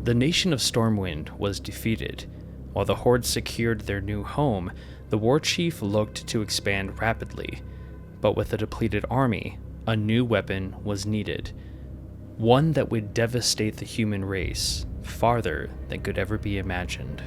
The nation of Stormwind was defeated. While the Horde secured their new home, the war chief looked to expand rapidly. But with a depleted army, a new weapon was needed. One that would devastate the human race farther than could ever be imagined.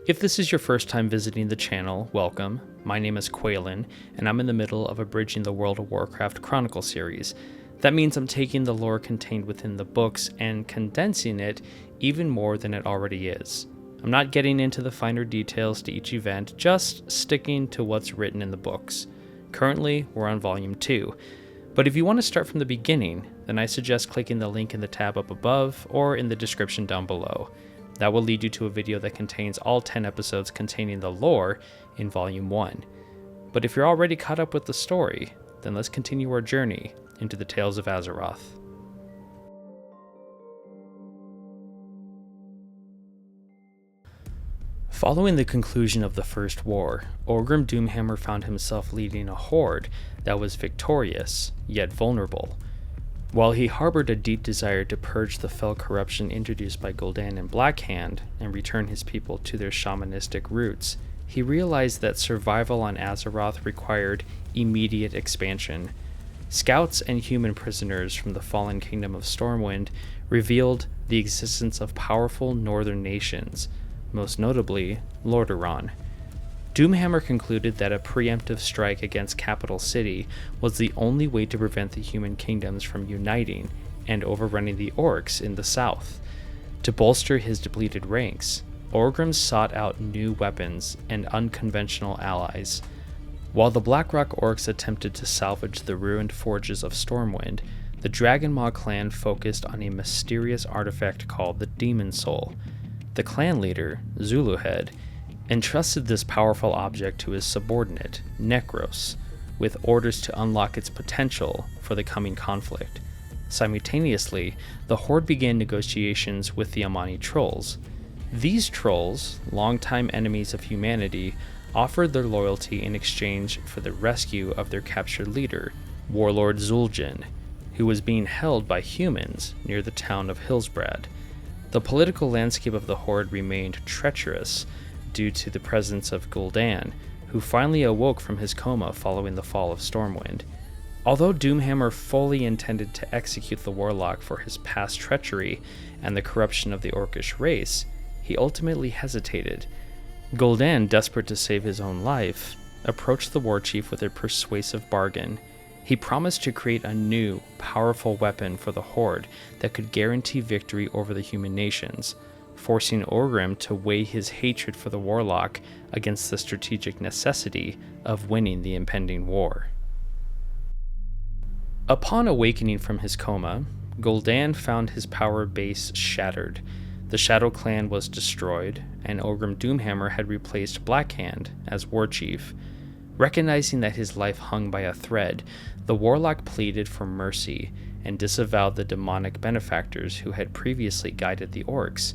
If this is your first time visiting the channel, welcome. My name is Quaylen, and I'm in the middle of abridging the World of Warcraft Chronicle series. That means I'm taking the lore contained within the books and condensing it even more than it already is. I'm not getting into the finer details to each event, just sticking to what's written in the books. Currently, we're on Volume 2. But if you want to start from the beginning, then I suggest clicking the link in the tab up above or in the description down below. That will lead you to a video that contains all 10 episodes containing the lore in Volume 1. But if you're already caught up with the story, then let's continue our journey into the Tales of Azeroth. Following the conclusion of the First War, Orgrim Doomhammer found himself leading a horde that was victorious, yet vulnerable. While he harbored a deep desire to purge the fell corruption introduced by Gul'dan and Blackhand and return his people to their shamanistic roots, he realized that survival on Azeroth required immediate expansion. Scouts and human prisoners from the fallen kingdom of Stormwind revealed the existence of powerful northern nations, most notably Lordaeron. Doomhammer concluded that a preemptive strike against Capital City was the only way to prevent the human kingdoms from uniting and overrunning the orcs in the south. To bolster his depleted ranks, Orgrim sought out new weapons and unconventional allies. While the Blackrock orcs attempted to salvage the ruined forges of Stormwind, the Dragonmaw clan focused on a mysterious artifact called the Demon Soul. The clan leader, Zuluhead, entrusted this powerful object to his subordinate, Necros, with orders to unlock its potential for the coming conflict. Simultaneously, the Horde began negotiations with the Amani Trolls. These trolls, longtime enemies of humanity, offered their loyalty in exchange for the rescue of their captured leader, Warlord Zul'jin, who was being held by humans near the town of Hillsbrad. The political landscape of the Horde remained treacherous due to the presence of Gul'dan, who finally awoke from his coma following the fall of Stormwind. Although Doomhammer fully intended to execute the Warlock for his past treachery and the corruption of the Orcish race, he ultimately hesitated. Gul'dan, desperate to save his own life, approached the war chief with a persuasive bargain. He promised to create a new, powerful weapon for the Horde that could guarantee victory over the human nations, forcing Orgrim to weigh his hatred for the Warlock against the strategic necessity of winning the impending war. Upon awakening from his coma, Gul'dan found his power base shattered. The Shadow Clan was destroyed, and Orgrim Doomhammer had replaced Blackhand as war chief. Recognizing that his life hung by a thread, the Warlock pleaded for mercy and disavowed the demonic benefactors who had previously guided the orcs.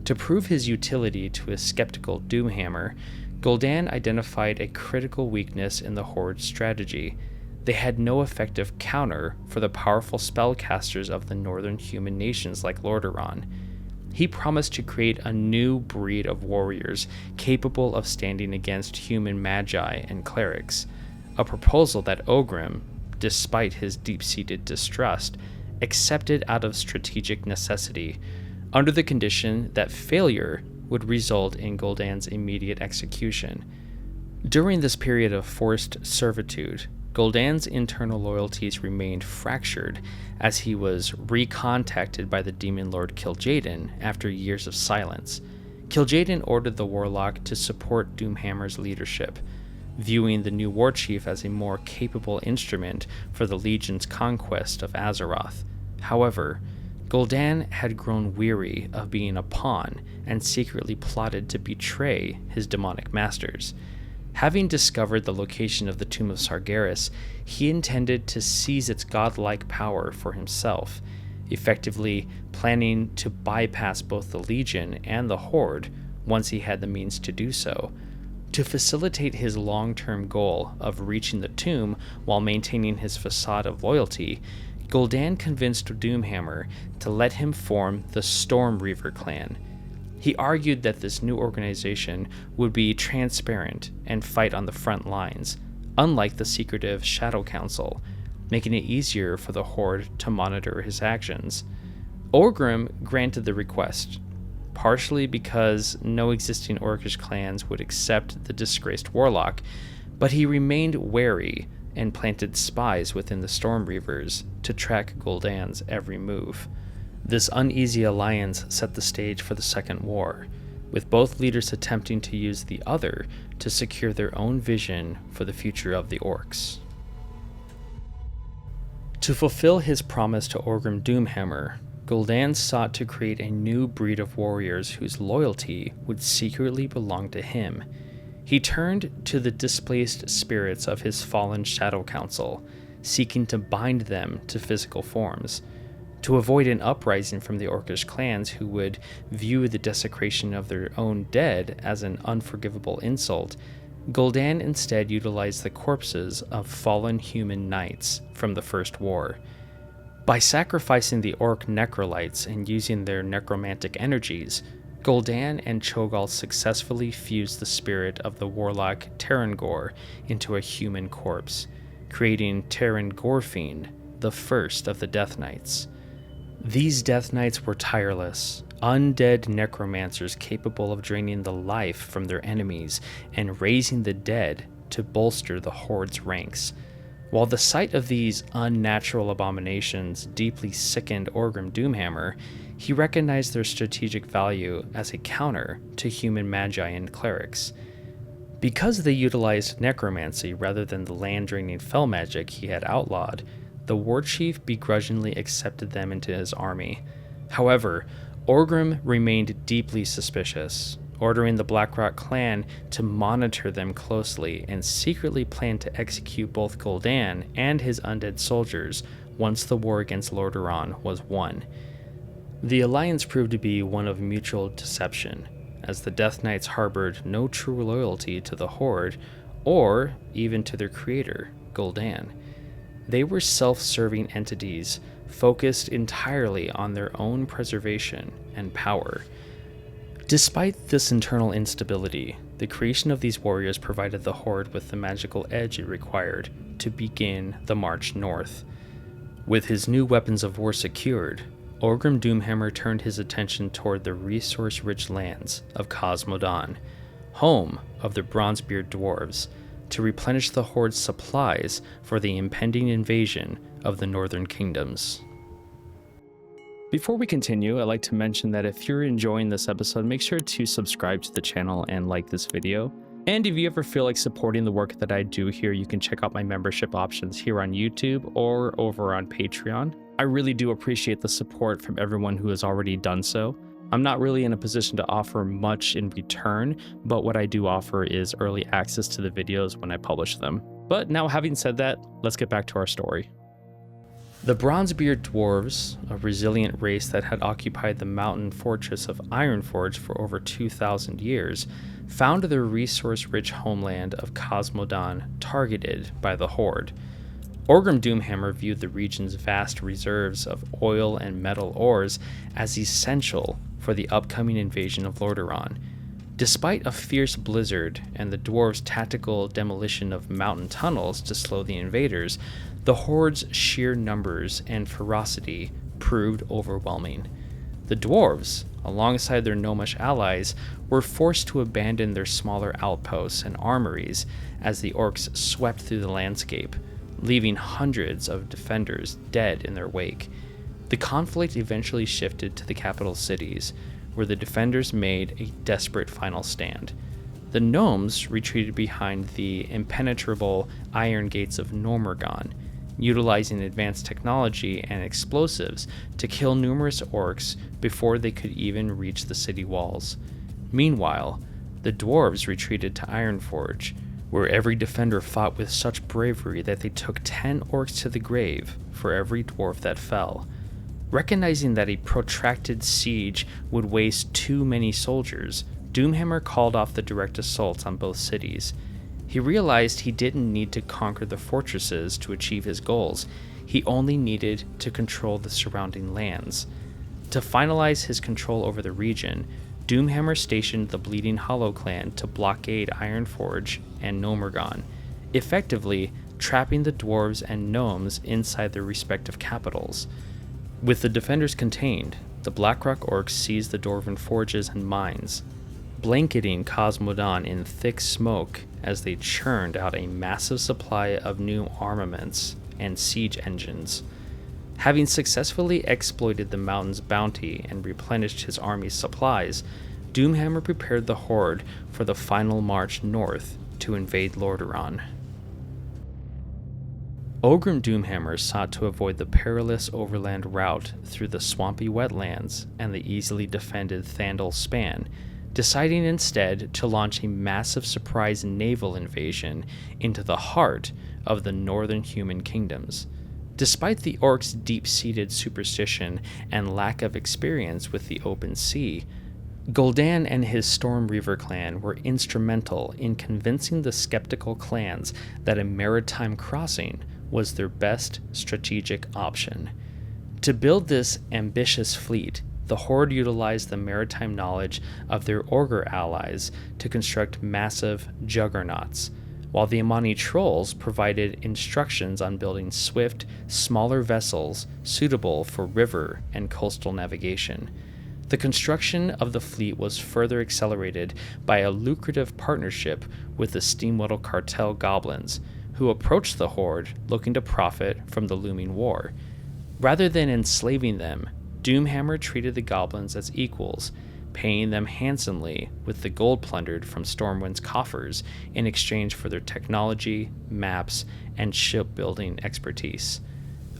To prove his utility to a skeptical Doomhammer, Gul'dan identified a critical weakness in the Horde's strategy. They had no effective counter for the powerful spellcasters of the northern human nations like Lordaeron. He promised to create a new breed of warriors capable of standing against human magi and clerics, a proposal that Orgrim, despite his deep-seated distrust, accepted out of strategic necessity, under the condition that failure would result in Gul'dan's immediate execution. During this period of forced servitude, Gul'dan's internal loyalties remained fractured as he was recontacted by the demon lord Kil'jaeden after years of silence. Kil'jaeden ordered the Warlock to support Doomhammer's leadership, viewing the new war chief as a more capable instrument for the Legion's conquest of Azeroth. However, Gul'dan had grown weary of being a pawn and secretly plotted to betray his demonic masters. Having discovered the location of the Tomb of Sargeras, he intended to seize its godlike power for himself, effectively planning to bypass both the Legion and the Horde once he had the means to do so. To facilitate his long-term goal of reaching the tomb while maintaining his facade of loyalty, Gul'dan convinced Doomhammer to let him form the Stormreaver clan. He argued that this new organization would be transparent and fight on the front lines, unlike the secretive Shadow Council, making it easier for the Horde to monitor his actions. Orgrim granted the request, partially because no existing Orcish clans would accept the disgraced Warlock, but he remained wary and planted spies within the Stormreavers to track Gul'dan's every move. This uneasy alliance set the stage for the Second War, with both leaders attempting to use the other to secure their own vision for the future of the Orcs. To fulfill his promise to Orgrim Doomhammer, Gul'dan sought to create a new breed of warriors whose loyalty would secretly belong to him. He turned to the displaced spirits of his fallen Shadow Council, seeking to bind them to physical forms. To avoid an uprising from the Orcish clans who would view the desecration of their own dead as an unforgivable insult, Gul'dan instead utilized the corpses of fallen human knights from the First War. By sacrificing the Orc necrolytes and using their necromantic energies, Gul'dan and Cho'Gall successfully fused the spirit of the warlock Teron Gore into a human corpse, creating Teron Gorefiend, the first of the Death Knights. These Death Knights were tireless, undead necromancers capable of draining the life from their enemies and raising the dead to bolster the Horde's ranks. While the sight of these unnatural abominations deeply sickened Orgrim Doomhammer, he recognized their strategic value as a counter to human magi and clerics. Because they utilized necromancy rather than the land-draining fel magic he had outlawed, the war chief begrudgingly accepted them into his army. However, Orgrim remained deeply suspicious, ordering the Blackrock clan to monitor them closely and secretly planned to execute both Gul'dan and his undead soldiers once the war against Lordaeron was won. The alliance proved to be one of mutual deception, as the Death Knights harbored no true loyalty to the Horde or even to their creator, Gul'dan. They were self-serving entities focused entirely on their own preservation and power. Despite this internal instability, the creation of these warriors provided the Horde with the magical edge it required to begin the march north. With his new weapons of war secured, Orgrim Doomhammer turned his attention toward the resource-rich lands of Khaz Modan, home of the Bronzebeard dwarves, to replenish the Horde's supplies for the impending invasion of the Northern Kingdoms. Before we continue, I'd like to mention that if you're enjoying this episode, make sure to subscribe to the channel and like this video. And if you ever feel like supporting the work that I do here, you can check out my membership options here on YouTube or over on Patreon. I really do appreciate the support from everyone who has already done so. I'm not really in a position to offer much in return, but what I do offer is early access to the videos when I publish them. But now, having said that, let's get back to our story. The Bronzebeard dwarves, a resilient race that had occupied the mountain fortress of Ironforge for over 2,000 years, found their resource-rich homeland of Khaz Modan targeted by the Horde. Orgrim Doomhammer viewed the region's vast reserves of oil and metal ores as essential for the upcoming invasion of Lordaeron. Despite a fierce blizzard and the dwarves' tactical demolition of mountain tunnels to slow the invaders, the Horde's sheer numbers and ferocity proved overwhelming. The dwarves, alongside their gnomish allies, were forced to abandon their smaller outposts and armories as the orcs swept through the landscape, leaving hundreds of defenders dead in their wake. The conflict eventually shifted to the capital cities, where the defenders made a desperate final stand. The gnomes retreated behind the impenetrable iron gates of Gnormorgon, utilizing advanced technology and explosives to kill numerous orcs before they could even reach the city walls. Meanwhile, the dwarves retreated to Ironforge, where every defender fought with such bravery that they took 10 orcs to the grave for every dwarf that fell. Recognizing that a protracted siege would waste too many soldiers, Doomhammer called off the direct assaults on both cities. He realized he didn't need to conquer the fortresses to achieve his goals. He only needed to control the surrounding lands. To finalize his control over the region, Doomhammer stationed the Bleeding Hollow clan to blockade Ironforge and Gnomeregan, effectively trapping the dwarves and gnomes inside their respective capitals. With the defenders contained, the Blackrock orcs seized the dwarven forges and mines, blanketing Khaz Modan in thick smoke as they churned out a massive supply of new armaments and siege engines. Having successfully exploited the mountain's bounty and replenished his army's supplies, Doomhammer prepared the Horde for the final march north to invade Lordaeron. Orgrim Doomhammer sought to avoid the perilous overland route through the swampy wetlands and the easily defended Thandal Span, deciding instead to launch a massive surprise naval invasion into the heart of the northern human kingdoms. Despite the orcs' deep-seated superstition and lack of experience with the open sea, Gul'dan and his Stormreaver clan were instrumental in convincing the skeptical clans that a maritime crossing was their best strategic option. To build this ambitious fleet, the Horde utilized the maritime knowledge of their Orger allies to construct massive juggernauts, while the Amani trolls provided instructions on building swift, smaller vessels suitable for river and coastal navigation. The construction of the fleet was further accelerated by a lucrative partnership with the Steamwhittle cartel goblins, who approached the Horde looking to profit from the looming war. Rather than enslaving them, Doomhammer treated the goblins as equals, paying them handsomely with the gold plundered from Stormwind's coffers in exchange for their technology, maps, and shipbuilding expertise.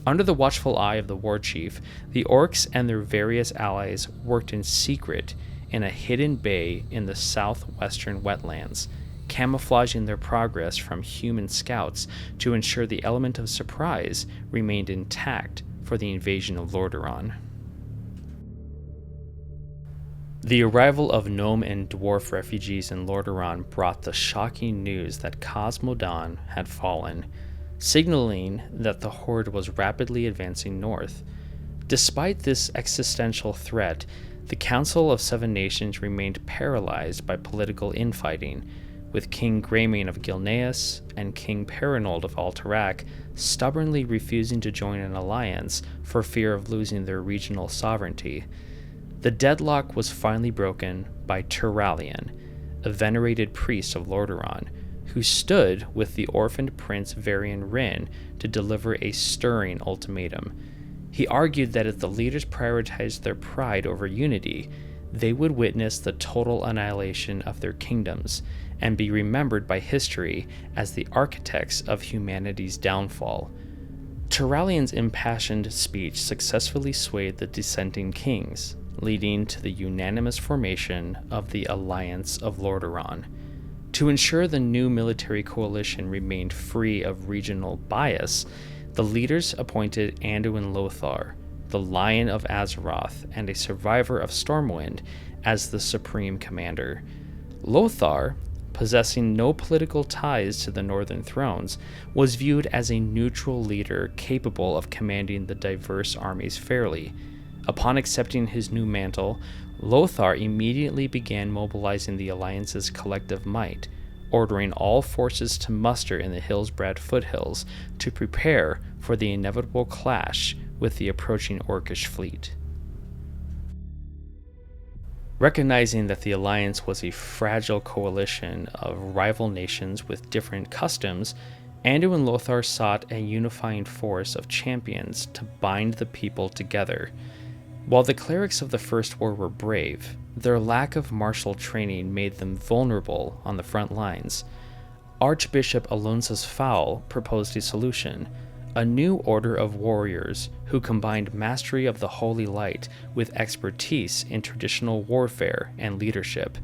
Under the watchful eye of the war chief, the orcs and their various allies worked in secret in a hidden bay in the southwestern wetlands, camouflaging their progress from human scouts to ensure the element of surprise remained intact for the invasion of Lordaeron. The arrival of gnome and dwarf refugees in Lordaeron brought the shocking news that Khaz Modan had fallen, signaling that the Horde was rapidly advancing north. Despite this existential threat, the Council of Seven Nations remained paralyzed by political infighting, with King Greymane of Gilneas and King Perinold of Alterac stubbornly refusing to join an alliance for fear of losing their regional sovereignty. The deadlock was finally broken by Turalyon, a venerated priest of Lordaeron, who stood with the orphaned Prince Varian Wrynn to deliver a stirring ultimatum. He argued that if the leaders prioritized their pride over unity, they would witness the total annihilation of their kingdoms and be remembered by history as the architects of humanity's downfall. Tiralyon's impassioned speech successfully swayed the dissenting kings, leading to the unanimous formation of the Alliance of Lordaeron. To ensure the new military coalition remained free of regional bias, the leaders appointed Anduin Lothar, the Lion of Azeroth and a survivor of Stormwind, as the supreme commander. Lothar, possessing no political ties to the Northern Thrones, was viewed as a neutral leader capable of commanding the diverse armies fairly. Upon accepting his new mantle, Lothar immediately began mobilizing the Alliance's collective might, ordering all forces to muster in the Hillsbrad foothills to prepare for the inevitable clash with the approaching Orcish fleet. Recognizing that the Alliance was a fragile coalition of rival nations with different customs, Anduin Lothar sought a unifying force of champions to bind the people together. While the clerics of the First War were brave, their lack of martial training made them vulnerable on the front lines. Archbishop Alonsus Faol proposed a solution: a new order of warriors who combined mastery of the holy light with expertise in traditional warfare and leadership.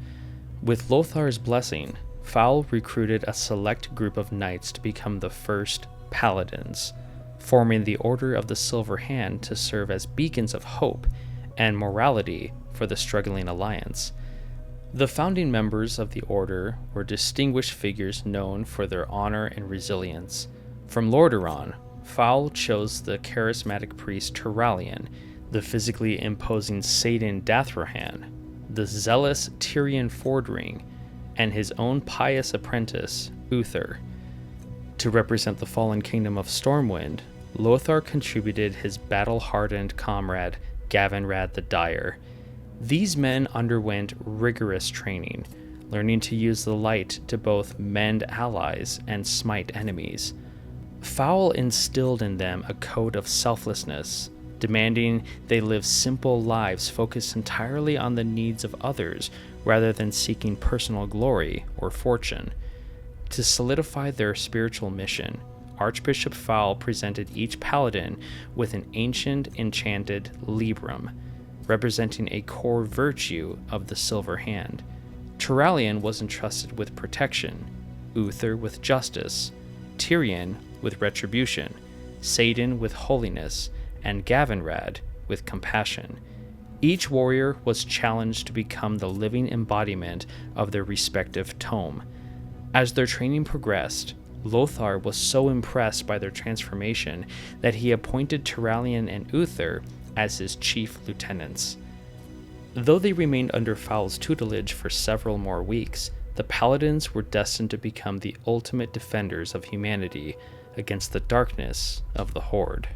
With Lothar's blessing, Faol recruited a select group of knights to become the first Paladins, forming the Order of the Silver Hand to serve as beacons of hope and morality for the struggling alliance. The founding members of the order were distinguished figures known for their honor and resilience. From Lordaeron, Faol chose the charismatic priest Turalyon, the physically imposing Saidan Dathrohan, the zealous Tirion Fordring, and his own pious apprentice, Uther. To represent the fallen kingdom of Stormwind, Lothar contributed his battle-hardened comrade, Gavinrad the Dire. These men underwent rigorous training, learning to use the light to both mend allies and smite enemies. Faol instilled in them a code of selflessness, demanding they live simple lives focused entirely on the needs of others rather than seeking personal glory or fortune. To solidify their spiritual mission, Archbishop Faol presented each paladin with an ancient enchanted librum, representing a core virtue of the Silver Hand. Turalyon was entrusted with protection, Uther with justice, Tirion with retribution, Saidan with holiness, and Gavinrad with compassion. Each warrior was challenged to become the living embodiment of their respective tome. As their training progressed, Lothar was so impressed by their transformation that he appointed Turalyon and Uther as his chief lieutenants. Though they remained under Faol's tutelage for several more weeks, the Paladins were destined to become the ultimate defenders of humanity against the darkness of the Horde.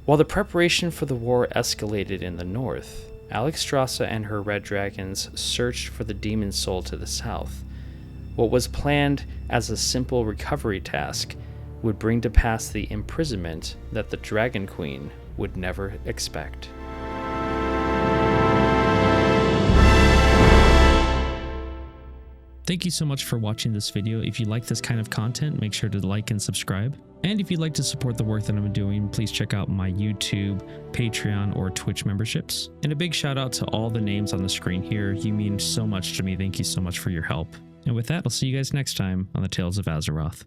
While the preparation for the war escalated in the north, Alexstrasza and her Red Dragons searched for the demon soul to the south. What was planned as a simple recovery task would bring to pass the imprisonment that the Dragon Queen would never expect. Thank you so much for watching this video. If you like this kind of content, make sure to like and subscribe. And if you'd like to support the work that I'm doing, please check out my YouTube, Patreon, or Twitch memberships. And a big shout out to all the names on the screen here. You mean so much to me. Thank you so much for your help. And with that, I'll see you guys next time on the Tales of Azeroth.